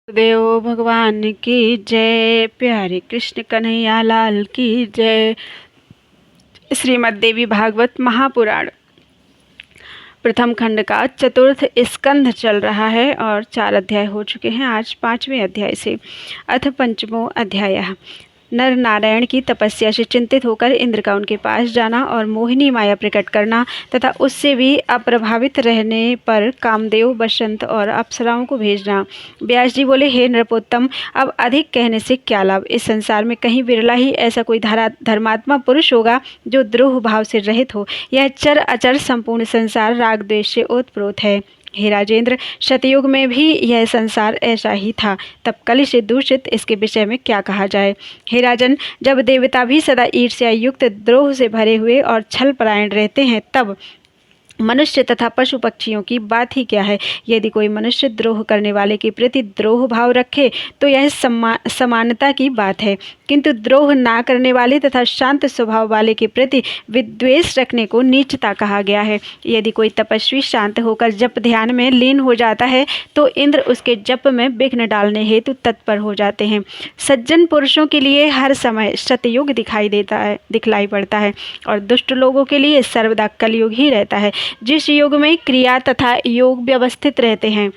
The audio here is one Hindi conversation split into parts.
देव भगवान की जय। प्यारे कृष्ण कन्हैया लाल की जय। श्रीमद् देवी भागवत महापुराण प्रथम खंड का चतुर्थ स्कंध चल रहा है और 4 अध्याय हो चुके हैं। आज 5वें अध्याय से अथ पंचमो अध्याय। नर नारायण की तपस्या से चिंतित होकर इंद्र का उनके पास जाना और मोहिनी माया प्रकट करना तथा उससे भी अप्रभावित रहने पर कामदेव, बसंत और अप्सराओं को भेजना। व्यास जी बोले, हे नृपोत्तम, अब अधिक कहने से क्या लाभ। इस संसार में कहीं विरला ही ऐसा कोई धर्मात्मा पुरुष होगा जो द्रोह भाव से रहित हो। यह चर अचर संपूर्ण संसार राग द्वेष से ओतप्रोत है। हे राजेंद्र, सतयुग में भी यह संसार ऐसा ही था, तब कलि से दूषित इसके विषय में क्या कहा जाए। हे राजन, जब देवता भी सदा ईर्ष्या युक्त द्रोह से भरे हुए और छल परायण रहते हैं, तब मनुष्य तथा पशु पक्षियों की बात ही क्या है। यदि कोई मनुष्य द्रोह करने वाले के प्रति द्रोह भाव रखे तो यह समानता की बात है, किंतु द्रोह ना करने वाले तथा शांत स्वभाव वाले के प्रति विद्वेष रखने को नीचता कहा गया है। यदि कोई तपस्वी शांत होकर जप ध्यान में लीन हो जाता है तो इंद्र उसके जप में विघ्न डालने हेतु तत्पर हो जाते हैं। सज्जन पुरुषों के लिए हर समय सतयुग दिखलाई पड़ता है और दुष्ट लोगों के लिए सर्वदा कलयुग ही रहता है। जिस युग में क्रिया तथा योग व्यवस्थित रहते हैं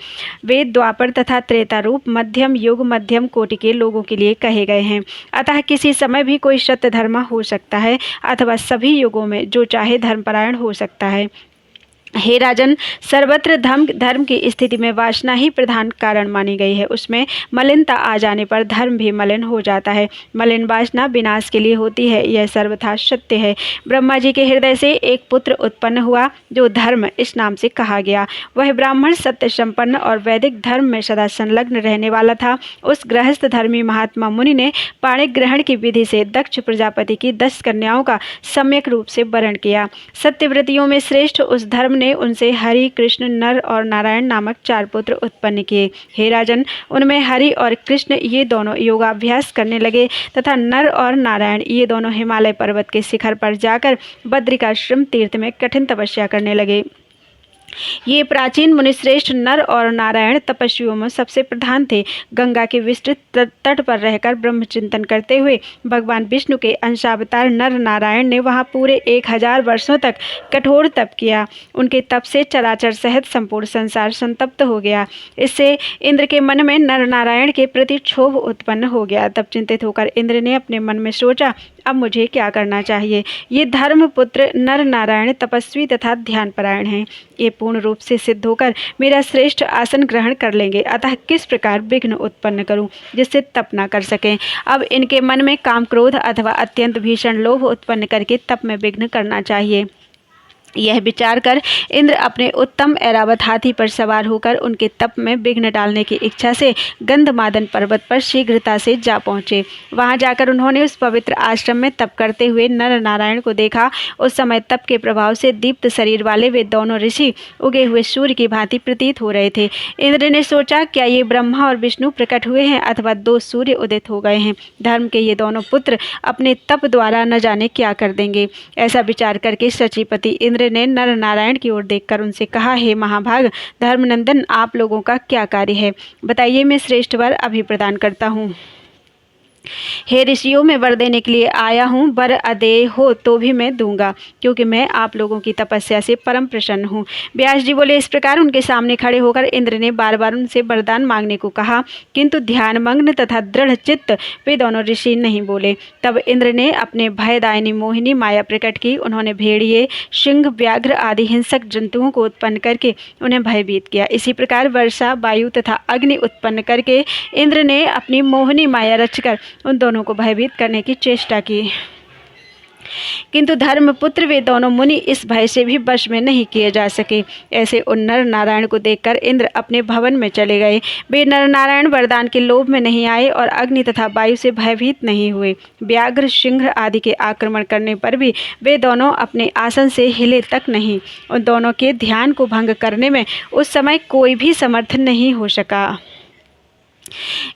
वे द्वापर तथा त्रेता रूप मध्यम युग मध्यम कोटि के लोगों के लिए कहे गए हैं। अतः किसी समय भी कोई सत्यधर्मा हो सकता है अथवा सभी युगों में जो चाहे धर्मपरायण हो सकता है। हे राजन, सर्वत्र धर्म की स्थिति में वासना ही प्रधान कारण मानी गई है। उसमें मलिनता आ जाने पर धर्म भी मलिन हो जाता है। मलिन वासना विनाश के लिए होती है, यह सर्वथा सत्य है। ब्रह्मा जी के हृदय से एक पुत्र उत्पन्न हुआ जो धर्म इस नाम से कहा गया। वह ब्राह्मण सत्य संपन्न और वैदिक धर्म में सदा संलग्न रहने वाला था। उस गृहस्थ धर्मी महात्मा मुनि ने पाणि ग्रहण की विधि से दक्ष प्रजापति की 10 कन्याओं का सम्यक रूप से वरण किया। सत्यव्रतियों में श्रेष्ठ उस धर्म ने उनसे हरि, कृष्ण, नर और नारायण नामक 4 पुत्र उत्पन्न किए। हे राजन, उनमें हरि और कृष्ण ये दोनों योगाभ्यास करने लगे तथा नर और नारायण ये दोनों हिमालय पर्वत के शिखर पर जाकर बद्रिकाश्रम तीर्थ में कठिन तपस्या करने लगे। ये प्राचीन मुनिश्रेष्ठ नर और नारायण तपस्वियों में सबसे प्रधान थे। गंगा के विस्तृत तट पर रहकर ब्रह्म चिंतन करते हुए भगवान विष्णु के अंशावतार नर नारायण ने वहां पूरे 1000 वर्षों तक कठोर तप किया। उनके तप से चराचर सहित संपूर्ण संसार संतप्त हो गया। इससे इंद्र के मन में नर नारायण के प्रति क्षोभ उत्पन्न हो गया। तब चिंतित होकर इंद्र ने अपने मन में सोचा, अब मुझे क्या करना चाहिए। ये धर्मपुत्र नर नारायण तपस्वी तथा ध्यानपरायण हैं। ये पूर्ण रूप से सिद्ध होकर मेरा श्रेष्ठ आसन ग्रहण कर लेंगे, अतः किस प्रकार विघ्न उत्पन्न करूं जिससे तप न कर सकें। अब इनके मन में काम, क्रोध अथवा अत्यंत भीषण लोभ उत्पन्न करके तप में विघ्न करना चाहिए। यह विचार कर इंद्र अपने उत्तम ऐरावत हाथी पर सवार होकर उनके तप में विघ्न डालने की इच्छा से गंधमादन पर्वत पर शीघ्रता से जा पहुँचे। वहां जाकर उन्होंने उस पवित्र आश्रम में तप करते हुए नर नारायण को देखा। उस समय तप के प्रभाव से दीप्त शरीर वाले वे दोनों ऋषि उगे हुए सूर्य की भांति प्रतीत हो रहे थे। इंद्र ने सोचा, क्या ये ब्रह्मा और विष्णु प्रकट हुए हैं अथवा 2 सूर्य उदित हो गए हैं। धर्म के ये दोनों पुत्र अपने तप द्वारा न जाने क्या कर देंगे। ऐसा विचार करके शचीपति इंद्र ने नर नारायण की ओर देखकर उनसे कहा, हे महाभाग धर्मनंदन, आप लोगों का क्या कार्य है, बताइए, मैं श्रेष्ठ वर अभी प्रदान करता हूँ। हे ऋषियों, मैं वर देने के लिए आया हूँ। वर अदेय हो तो भी मैं दूंगा, क्योंकि मैं आप लोगों की तपस्या से परम प्रसन्न हूँ। व्यास जी बोले, इस प्रकार उनके सामने खड़े होकर इंद्र ने बार बार उनसे वरदान मांगने को कहा, किंतु ध्यानमग्न तथा दृढ़ चित्त वे दोनों ऋषि नहीं बोले। तब इंद्र ने अपने भयदायिनी मोहिनी माया प्रकट की। उन्होंने भेड़िए, सिंह, व्याघ्र आदि हिंसक जंतुओं को उत्पन्न करके उन्हें भयभीत किया। इसी प्रकार वर्षा, वायु तथा अग्नि उत्पन्न करके इंद्र ने अपनी मोहिनी माया रचकर उन दोनों को भयभीत करने की चेष्टा की, किंतु धर्मपुत्र वे दोनों मुनि इस भय से भी वश में नहीं किए जा सके। ऐसे उन नर नारायण को देखकर इंद्र अपने भवन में चले गए। वे नर नारायण वरदान के लोभ में नहीं आए और अग्नि तथा वायु से भयभीत नहीं हुए। व्याघ्र, सिंह आदि के आक्रमण करने पर भी वे दोनों अपने आसन से हिले तक नहीं। उन दोनों के ध्यान को भंग करने में उस समय कोई भी समर्थ नहीं हो सका।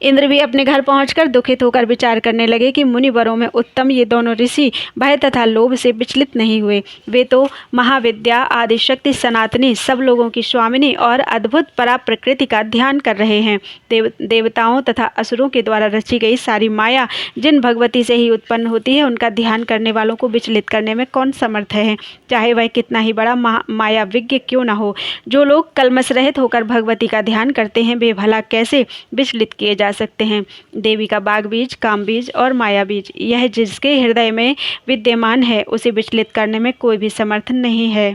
इंद्र भी अपने घर पहुंचकर दुखित होकर विचार करने लगे कि मुनिवरों में उत्तम ये दोनों ऋषि भय तथा लोभ से विचलित नहीं हुए। वे तो महाविद्या, आदिशक्ति, सनातनी, सब लोगों की स्वामिनी और अद्भुत परा प्रकृति का ध्यान कर रहे हैं। देवताओं तथा असुरों के द्वारा रची गई सारी माया जिन भगवती से ही उत्पन्न होती है, उनका ध्यान करने वालों को विचलित करने में कौन समर्थ है, चाहे वह कितना ही बड़ा माया विज्ञ क्यों न हो। जो लोग कलमश रहित होकर भगवती का ध्यान करते हैं, वे भला कैसे विचलित किए जा सकते हैं। देवी का बाग बीज, काम बीज और माया बीज, यह जिसके हृदय में विद्यमान है, उसे विचलित करने में कोई भी समर्थ नहीं है।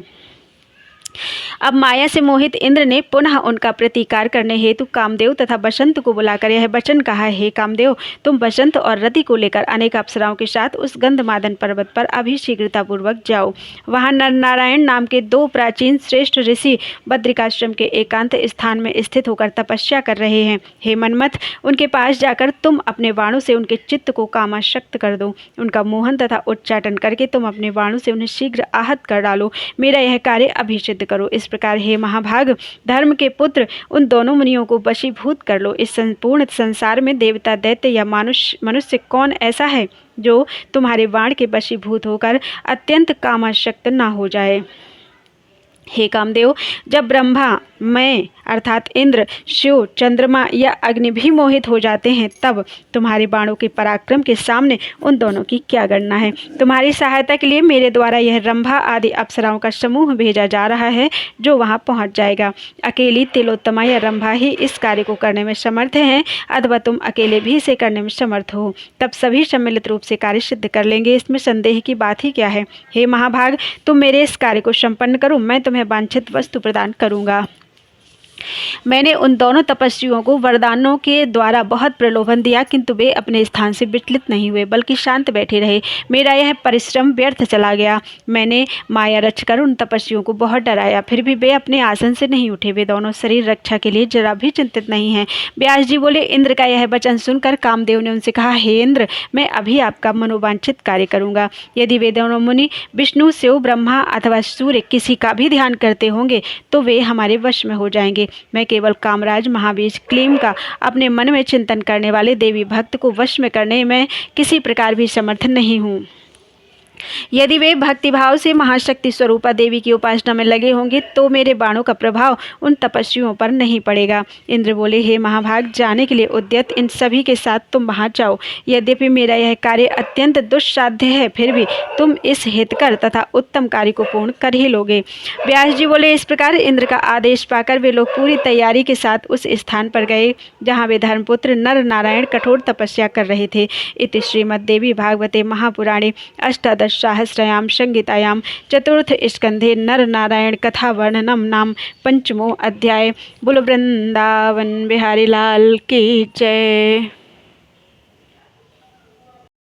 अब माया से मोहित इंद्र ने पुनः उनका प्रतिकार करने हेतु कामदेव तथा बसंत को बुलाकर यह वचन कहा, हे कामदेव, तुम बसंत और रति को लेकर अनेक अप्सराओं के साथ उस गंधमादन पर्वत पर अभी शीघ्रतापूर्वक जाओ। वहां नर नारायण नाम के दो प्राचीन श्रेष्ठ ऋषि बद्रिकाश्रम के एकांत स्थान में स्थित होकर तपस्या कर रहे हैं। हे मनमथ, उनके पास जाकर तुम अपने बाणों से उनके चित्त को कामाशक्त कर दो। उनका मोहन तथा उच्चाटन करके तुम अपने बाणों से उन्हें शीघ्र आहत कर डालो। मेरा यह कार्य अभी सिद्ध करो। इस प्रकार हे महाभाग, धर्म के पुत्र, उन दोनों मुनियों को वशीभूत कर लो। इस संपूर्ण संसार में देवता, दैत्य या मनुष्य कौन ऐसा है जो तुम्हारे बाण के वशीभूत होकर अत्यंत कामाशक्त न हो जाए। हे कामदेव, जब ब्रह्मा, मैं अर्थात इंद्र, शिव, चंद्रमा या अग्नि भी मोहित हो जाते हैं, तब तुम्हारे बाणों के पराक्रम के सामने उन दोनों की क्या गणना है। तुम्हारी सहायता के लिए मेरे द्वारा यह रंभा आदि अप्सराओं का समूह भेजा जा रहा है, जो वहां पहुंच जाएगा। अकेली तिलोत्तमा या रंभा ही इस कार्य को करने में समर्थ हैं, अथवा तुम अकेले भी इसे करने में समर्थ हो, तब सभी सम्मिलित रूप से कार्य सिद्ध कर लेंगे। इसमें संदेह की बात ही क्या है। हे महाभाग, तुम मेरे इस कार्य को संपन्न करो, मैं तुम्हें वांछित वस्तु प्रदान करूंगा। मैंने उन दोनों तपस्वियों को वरदानों के द्वारा बहुत प्रलोभन दिया, किंतु वे अपने स्थान से विचलित नहीं हुए, बल्कि शांत बैठे रहे। मेरा यह परिश्रम व्यर्थ चला गया। मैंने माया रचकर उन तपस्वियों को बहुत डराया, फिर भी वे अपने आसन से नहीं उठे। वे दोनों शरीर रक्षा के लिए जरा भी चिंतित नहीं हैं। व्यास जी बोले, इंद्र का यह वचन सुनकर कामदेव ने उनसे कहा, हे इंद्र, मैं अभी आपका मनोवांछित कार्य करूंगा। यदि वे दोनों मुनि विष्णु, शिव, ब्रह्मा अथवा सूर्य किसी का भी ध्यान करते होंगे, तो वे हमारे वश में हो जाएंगे। मैं केवल कामराज महाबीज क्लीम का अपने मन में चिंतन करने वाले देवी भक्त को वश में करने में किसी प्रकार भी समर्थ नहीं हूँ। यदि वे भक्तिभाव से महाशक्ति स्वरूपा देवी की उपासना में लगे होंगे, तो मेरे बाणों का प्रभाव उन तपस्वियों पर नहीं पड़ेगा। इंद्र बोले, हे महाभाग, जाने के लिए उद्यत इन सभी के साथ तुम वहां जाओ। यद्यपि मेरा यह कार्य अत्यंत दुस्साध्य है, फिर भी तुम इस हितकर तथा उत्तम कार्य को पूर्ण कर ही लोगे। व्यास जी बोले, इस प्रकार इंद्र का आदेश पाकर वे लोग पूरी तैयारी के साथ उस स्थान पर गए जहाँ वे धर्मपुत्र नर नारायण कठोर तपस्या कर रहे थे। इति श्रीमद्देवी भागवते महापुराणे अष्टादश सहस्रयां संहितायां चतुर्थ स्कंधे नर नारायण कथा वर्णनम नाम पंचमो अध्याय। बोलो वृंदावन बिहारी लाल की जय।